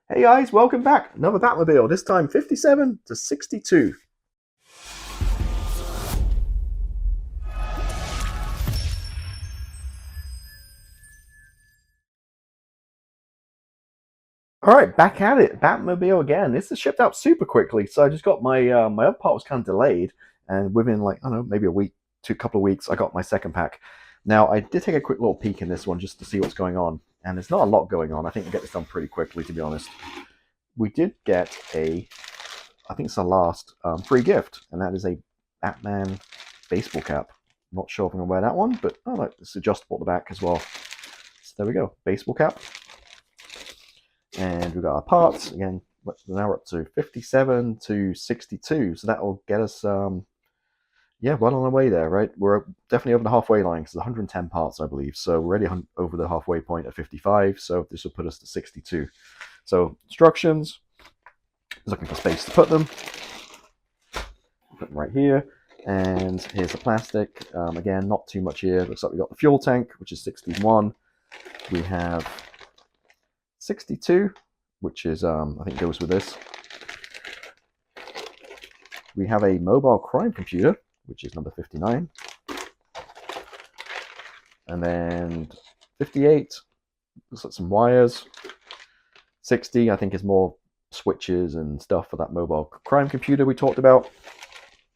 Hey guys, welcome back. Another Batmobile, this time 57 to 62. All right, back at it. Batmobile again. This is shipped out super quickly, so I just got my other part was kind of delayed, and within like I don't know maybe a week to a couple of weeks, I got my second pack. Now I did take a quick little peek in this one just to see what's going on, and there's not a lot going on. I think we'll get this done pretty quickly, to be honest. We did get I think it's the last free gift, and that is a Batman baseball cap. Not sure if I'm gonna wear that one, but I like it's adjustable at the back as well. So there we go, baseball cap. And we've got our parts again. Now we're up to 57 to 62, so that will get us yeah, well on our way there, right? We're definitely over the halfway line because 110 parts, I believe. So we're already over the halfway point at 55, so this will put us to 62. So instructions, looking for space to put them. Put them right here. And here's the plastic. Again, not too much here. Looks like we've got the fuel tank, which is 61. We have 62, which is, I think goes with this. We have a mobile crime computer, which is number 59. And then 58, looks like some wires. 60, I think, is more switches and stuff for that mobile crime computer we talked about.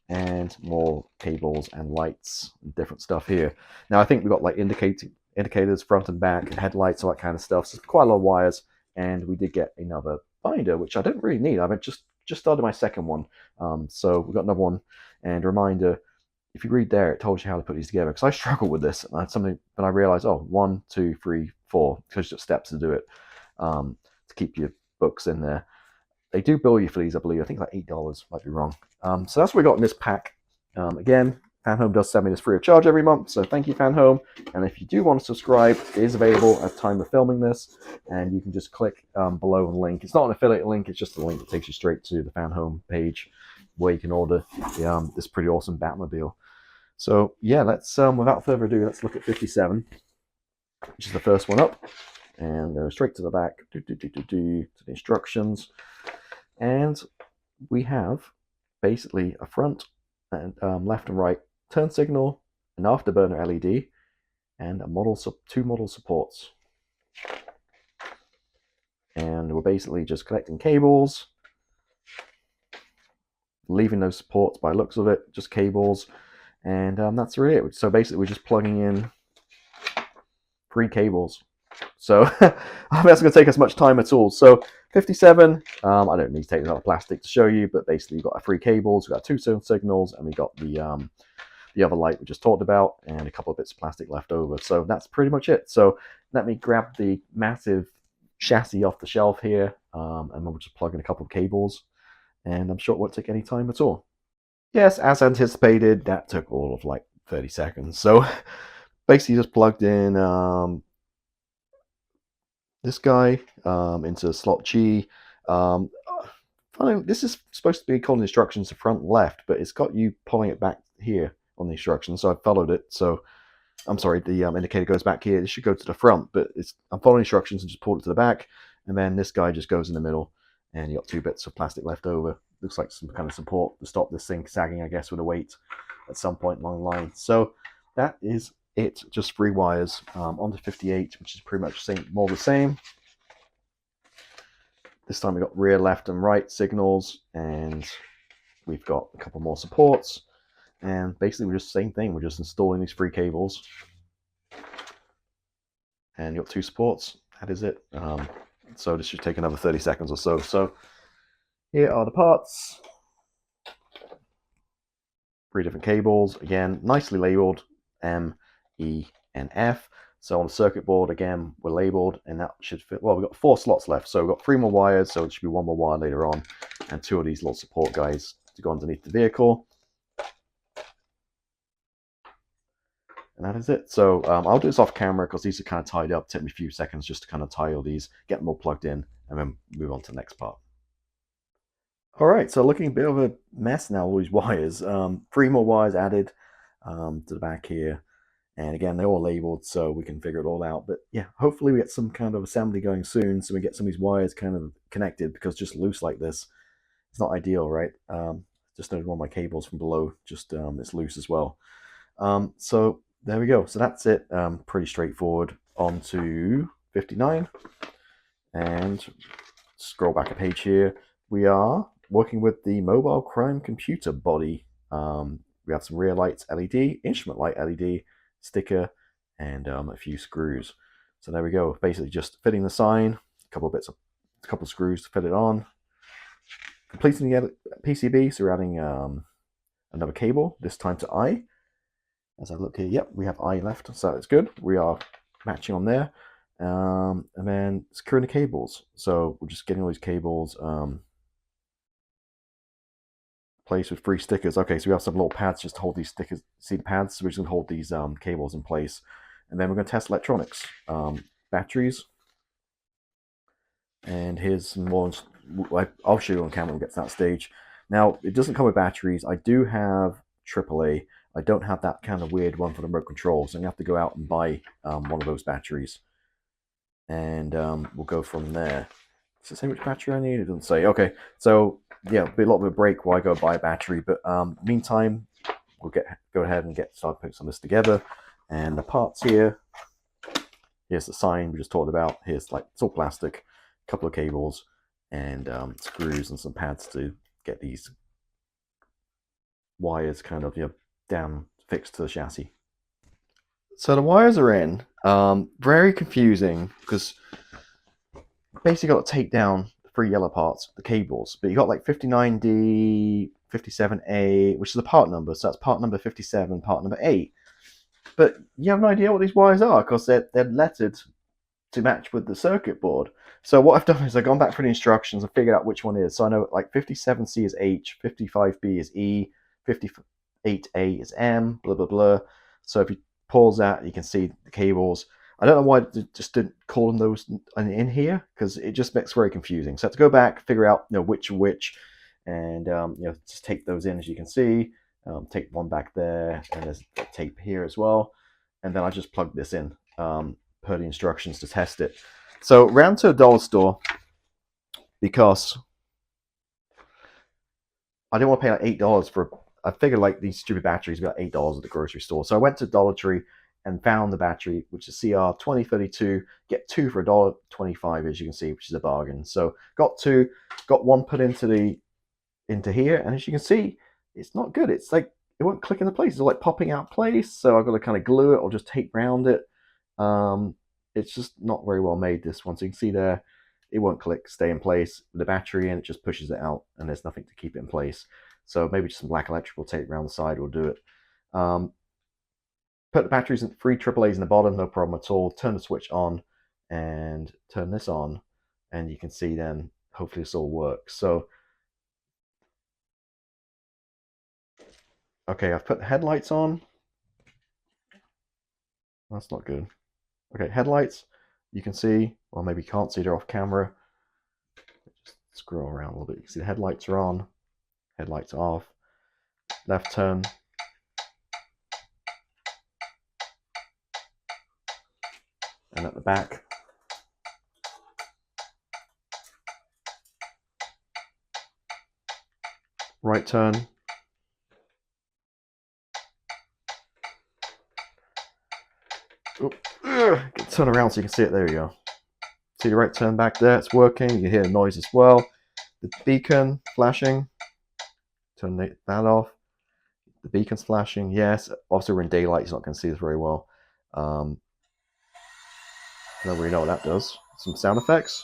And more cables and lights and different stuff here. Now I think we've got like indicators front and back, headlights, all that kind of stuff. So quite a lot of wires. And we did get another binder, which I don't really need. I've just started my second one. So we've got another one. And a reminder, if you read there, it tells you how to put these together. Because I struggle with this. And that's something that I realized, oh, 1, 2, 3, 4. Because just steps to do it. To keep your books in there. They do bill you for these, I believe. I think like $8, might be wrong. So that's what we got in this pack. Again, Fanhome does send me this free of charge every month, so thank you, Fanhome. And if you do want to subscribe, it is available at the time of filming this, and you can just click below the link. It's not an affiliate link, it's just a link that takes you straight to the Fanhome page where you can order this pretty awesome Batmobile. So yeah, let's without further ado, let's look at 57, which is the first one up, and go straight to the back to the instructions. And we have basically a front and left and right turn signal, an afterburner LED, and two model supports. And we're basically just connecting cables, leaving those supports by looks of it, just cables, and that's really it. So basically we're just plugging in 3 cables. So that's going to take us much time at all. So 57, I don't need to take this out of plastic to show you, but basically you've got 3 cables, we've got 2 signals, and we got the other light we just talked about, and a couple of bits of plastic left over. So that's pretty much it. So let me grab the massive chassis off the shelf here, and we'll just plug in a couple of cables, and I'm sure it won't take any time at all. Yes, as anticipated, that took all of like 30 seconds. So basically just plugged in this guy into slot G. This is supposed to be called instructions to front left, but it's got you pulling it back here on the instructions, so I followed it. So I'm sorry, the indicator goes back here. It should go to the front, but I'm following instructions and just pulled it to the back, and then this guy just goes in the middle, and you got 2 bits of plastic left over. Looks like some kind of support to stop this thing sagging, I guess, with a weight at some point along the line. So that is it, just 3 wires onto 58, which is pretty much more the same. This time we've got rear, left, and right signals, and we've got a couple more supports. And basically we're just the same thing. We're just installing these 3 cables, and you've got 2 supports. That is it. So this should take another 30 seconds or so. So here are the parts. 3 different cables, again nicely labeled M, E, and F. So on the circuit board, again, we're labeled, and that should fit. Well, we've got 4 slots left, so we've got 3 more wires, so it should be 1 more wire later on, and 2 of these little support guys to go underneath the vehicle. And that is it. So I'll do this off camera because these are kind of tied up. Take me a few seconds just to kind of tie all these, get them all plugged in, and then move on to the next part. All right, so looking a bit of a mess now, all these wires. 3 more wires added to the back here. And again, they're all labeled so we can figure it all out. But yeah, hopefully we get some kind of assembly going soon so we get some of these wires kind of connected, because just loose like this, it's not ideal, right? Just noticed one of my cables from below, just it's loose as well. So there we go. So that's it. Pretty straightforward. On to 59. And scroll back a page here. We are working with the mobile crime computer body. We have some rear lights LED, instrument light LED, sticker, and a few screws. So there we go. Basically just fitting the sign, a couple of screws to fit it on. Completing the PCB, so we're adding another cable, this time to I. As I look here, yep, we have I left, so it's good. We are matching on there. And then securing the cables. So we're just getting all these cables placed with 3 stickers. Okay, so we have some little pads just to hold these stickers. See the pads? So we're just going to hold these cables in place. And then we're going to test electronics. Batteries. And here's some more. I'll show you on camera when we get to that stage. Now, it doesn't come with batteries. I do have AAA. I don't have that kind of weird one for the remote control, so I'm going to have to go out and buy one of those batteries. And we'll go from there. Does it say which battery I need? It doesn't say. Okay, so yeah, it'll be a lot of a break while I go buy a battery. But meantime, we'll go ahead and start putting some of this together. And the parts here. Here's the sign we just talked about. Here's it's all plastic. A couple of cables and screws and some pads to get these wires kind of down fixed to the chassis. So the wires are in. Very confusing because basically got to take down the 3 yellow parts, the cables, but you got like 59D, 57A, which is the part number. So that's part number 57, part number 8. But you have no idea what these wires are because they're lettered to match with the circuit board. So what I've done is I've gone back through the instructions and figured out which one is. So I know like 57C is H, 55B is E, 58A is M, blah, blah, blah. So if you pause that, you can see the cables. I don't know why I just didn't call them those in here, because it just makes very confusing. So I have to go back, figure out which, and just tape those in as you can see. Tape one back there, and there's tape here as well. And then I just plug this in per the instructions to test it. So round to a dollar store because I didn't want to pay like $8 for. I figured like these stupid batteries were about $8 at the grocery store. So I went to Dollar Tree and found the battery, which is CR2032. Get 2 for $1.25, as you can see, which is a bargain. So got 2, got one put into here, and as you can see, it's not good. It's like it won't click into place. It's like popping out of place. So I've got to kind of glue it or just tape around it. It's just not very well made, this one. So you can see there, it won't stay in place with the battery, and it just pushes it out, and there's nothing to keep it in place. So maybe just some black electrical tape around the side will do it. Put the batteries in 3 AAAs in the bottom, no problem at all. Turn the switch on and turn this on, and you can see then hopefully this all works. So okay, I've put the headlights on. That's not good. Okay, headlights, you can see, or maybe you can't see, they're off camera. Just scroll around a little bit. You can see the headlights are on, headlights are off. Left turn. And at the back. Right turn. Turn around so you can see it. There you go. See the right turn back there. It's working. You can hear the noise as well. The beacon flashing. Turn that off. The beacon's flashing. Yes. Obviously, we're in daylight. You're not going to see this very well. I don't really know what that does. Some sound effects.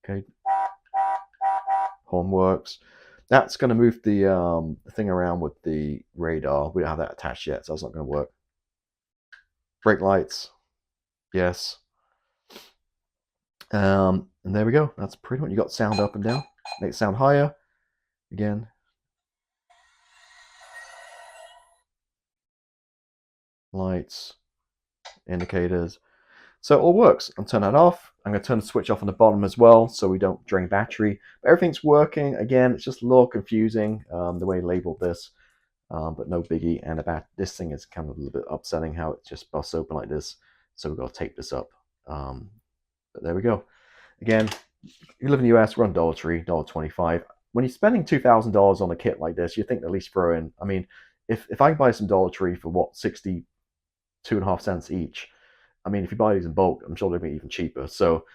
Okay. Horn works. That's going to move the thing around with the radar. We don't have that attached yet, so that's not going to work. Brake lights. Yes. And there we go. That's pretty much. You got sound up and down. Make it sound higher. Again. Lights. Indicators. So it all works. I'll turn that off. I'm going to turn the switch off on the bottom as well so we don't drain battery. But everything's working. Again, it's just a little confusing the way I labeled this. but no biggie. And about this thing is kind of a little bit upsetting how it just busts open like this. So we've got to tape this up. But there we go. Again, you live in the US, we're on Dollar Tree, $1.25. When you're spending $2,000 on a kit like this, you think at least throw in. I mean, if I can buy some Dollar Tree for what, 62.5 cents each. I mean, if you buy these in bulk, I'm sure they'll be even cheaper. So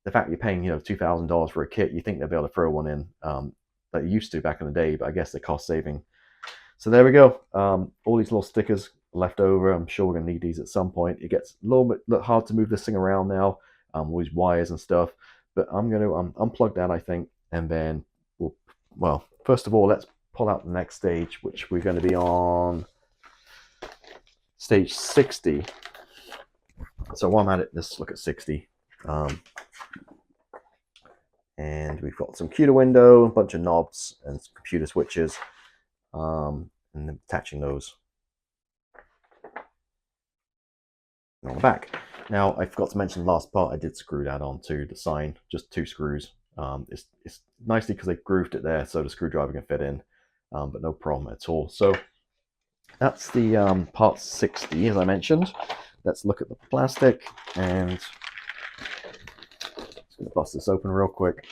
the fact you're paying, $2,000 for a kit, you think they'll be able to throw one in, like you used to back in the day, but I guess they're cost saving. So there we go. All these little stickers left over. I'm sure we're gonna need these at some point. It gets a little bit hard to move this thing around now, all these wires and stuff. But I'm gonna unplug that, I think, and then well, first of all, let's pull out the next stage, which we're going to be on stage 60. So while I'm at it, let's look at 60. And we've got some computer window, a bunch of knobs, and some computer switches, and then attaching those on the back. Now, I forgot to mention the last part, I did screw that onto the sign, just 2 screws. It's nicely because they grooved it there so the screwdriver can fit in, but no problem at all. So that's the part 60, as I mentioned. Let's look at the plastic, and just going to bust this open real quick.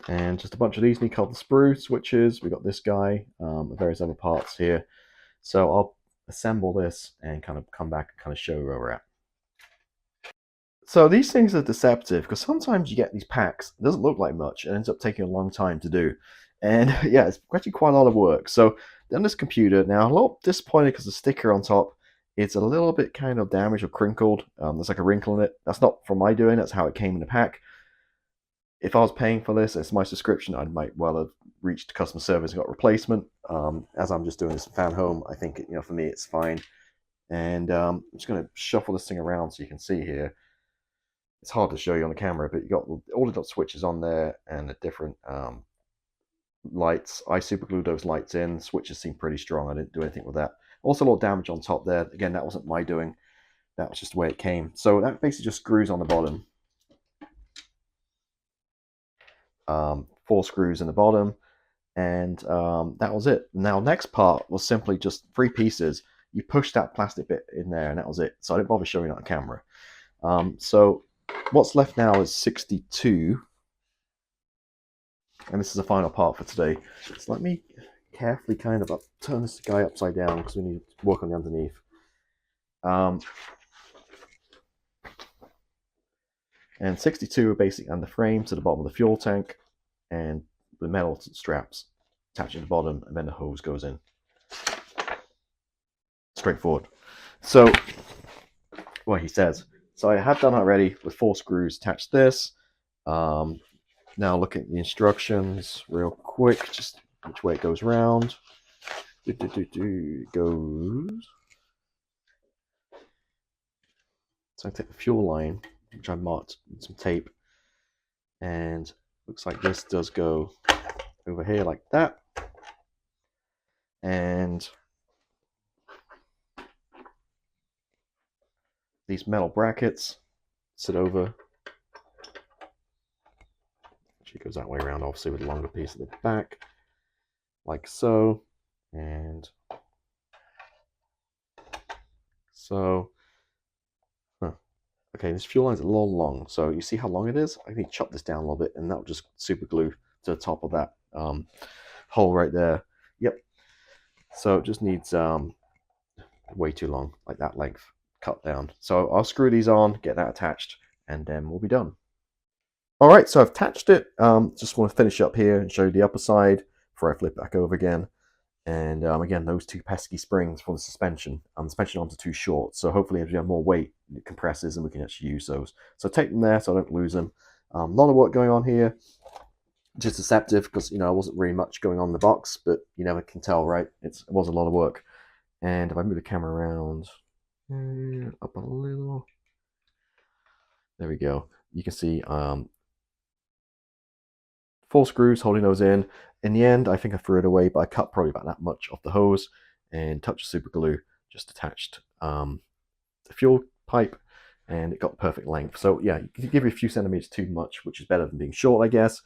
And just a bunch of these nickel sprue switches. We got this guy, various other parts here. So I'll assemble this and kind of come back and kind of show where we're at. So these things are deceptive because sometimes you get these packs, it doesn't look like much, and ends up taking a long time to do. And yeah, it's actually quite a lot of work. So on this computer, now a little disappointed because the sticker on top, it's a little bit kind of damaged or crinkled. There's like a wrinkle in it. That's not from my doing, that's how it came in the pack. If I was paying for this, it's my subscription, I might well have reached customer service and got replacement. As I'm just doing this in Fanhome, I think for me it's fine. And I'm just going to shuffle this thing around so you can see here. It's hard to show you on the camera, but you got all the switches on there and the different lights. I super glued those lights in. Switches seem pretty strong. I didn't do anything with that. Also a lot of damage on top there. Again, that wasn't my doing. That was just the way it came. So that basically just screws on the bottom. 4 screws in the bottom, and that was it. Now next part was simply just 3 pieces. You push that plastic bit in there and that was it. So I didn't bother showing it on camera. So what's left now is 62, and this is the final part for today. So let me carefully kind of turn this guy upside down because we need to work on the underneath. And 62 are basically on the frame to the bottom of the fuel tank, and the metal straps attached to the bottom, and then the hose goes in. Straightforward. So, what he says. So I have done already with 4 screws attached to this. Now look at the instructions real quick, just which way it goes around. It goes. So I take the fuel line, which I marked with some tape, and looks like this does go over here like that, and these metal brackets sit over. She goes that way around, obviously, with a longer piece at the back, like so, and so. Okay, this fuel line's a little long, so you see how long it is? I need to chop this down a little bit, and that'll just super glue to the top of that hole right there. Yep. So it just needs way too long, like that length, cut down. So I'll screw these on, get that attached, and then we'll be done. All right, so I've attached it. Just want to finish up here and show you the upper side before I flip back over again. And again, those 2 pesky springs for the suspension. The suspension arms are too short, so hopefully as we have more weight, it compresses and we can actually use those. So take them there so I don't lose them. A lot of work going on here. Just deceptive because, it wasn't really much going on in the box, but you never can tell, right? It was a lot of work. And if I move the camera around, up a little, there we go. You can see 4 screws holding those in. In the end, I think I threw it away, but I cut probably about that much off the hose. and touch of super glue, just attached the fuel pipe, and it got perfect length. So yeah, you can give you a few centimeters too much, which is better than being short, I guess.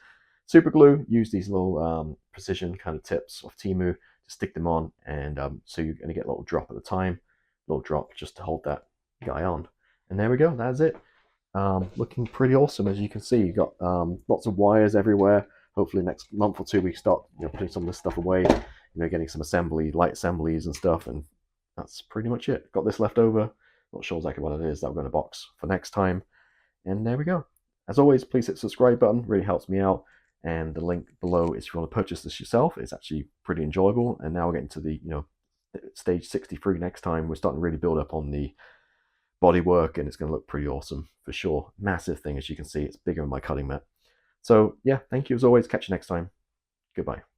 Super glue, use these little precision kind of tips off Temu to stick them on, and so you're going to get a little drop at a time, little drop just to hold that guy on. And there we go, that's it. Looking pretty awesome, as you can see. You've got lots of wires everywhere. Hopefully next month or two we start putting some of this stuff away, getting some light assemblies and stuff, and that's pretty much it. Got this left over. Not sure exactly what it is. That'll go in a box for next time. And there we go. As always, please hit the subscribe button. Really helps me out. And the link below is if you want to purchase this yourself. It's actually pretty enjoyable. And now we're getting to the stage 63 next time. We're starting to really build up on the bodywork, and it's going to look pretty awesome for sure. Massive thing, as you can see. It's bigger than my cutting mat. So yeah, thank you as always. Catch you next time. Goodbye.